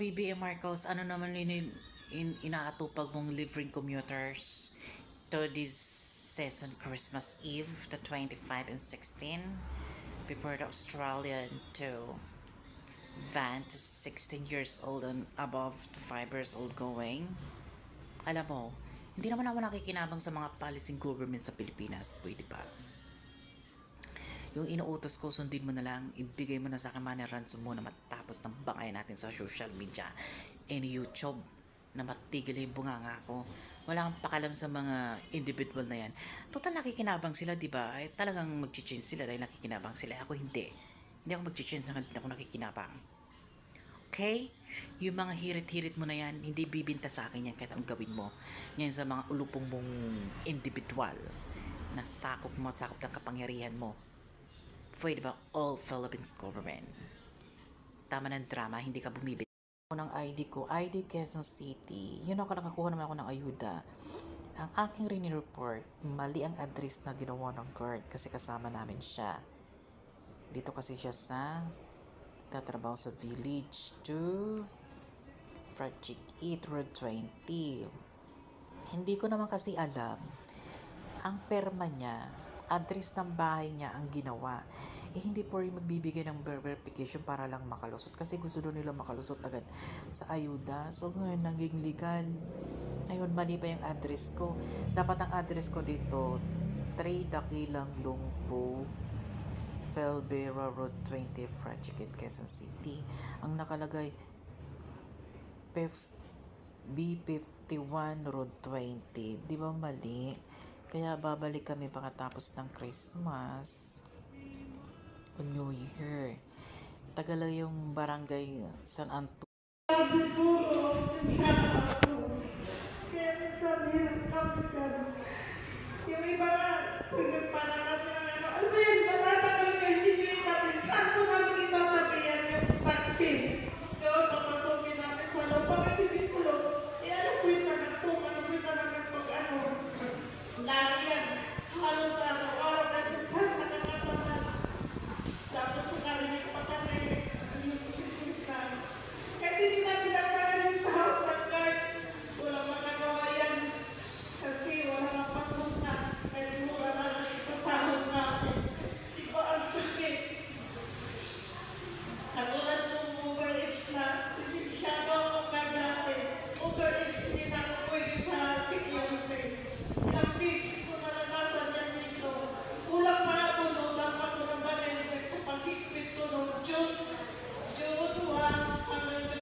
BBM Marcos, ano naman inaatupag mong livreng commuters to this season Christmas Eve, the 25 and 16, before the Australian to van to 16 years old and above to 5 years old going? Alam mo, hindi naman ako nakikinabang sa mga policy government sa Pilipinas, pwede ba? Yung inuutos ko, sundin mo na lang, ibigay mo na sa akin money ransom mo na matapos ng bangay natin sa social media and YouTube na matigil yung bunganga ko. Wala kang pakalam sa mga individual na yan. Total nakikinabang sila, di ba? Ay, talagang mag-change sila dahil nakikinabang sila. Ako hindi. Hindi ako mag-change na hindi ako nakikinabang. Okay? Yung mga hirit-hirit mo na yan, hindi bibinta sa akin yan kahit ang gawin mo. Yan sa mga ulupong mong individual na sakop ng kapangyarihan mo. Pwede ba all Philippines government? Tama ng drama, hindi ka bumibili ng ID ko, ID Quezon City. Yun ako, nakakuha naman ako ng ayuda. Ang aking report, mali ang address na ginawa ng guard kasi kasama namin siya. Dito kasi siya sa tatrabaho sa Village 2 Fragik 8 Road 20. Hindi ko naman kasi alam ang perma niya, address ng bahay niya ang ginawa. Hindi po rin magbibigay ng verification para lang makalusot. Kasi gusto doon nila makalusot agad sa ayuda. So ngayon, naging legal. Ngayon, mali pa yung address ko. Dapat ang address ko dito, 3 Dakilang Lungpo, Felbera Road 20, Fragikit, Quezon City. Ang nakalagay, B51 Road 20. Di ba mali? Kaya babalik kami pagkatapos ng Christmas o New Year. Tagala yung barangay San Antonio. Kaya minsan hirap kami dyan. Yung iba nga, pinagpanakat na ano ba yan,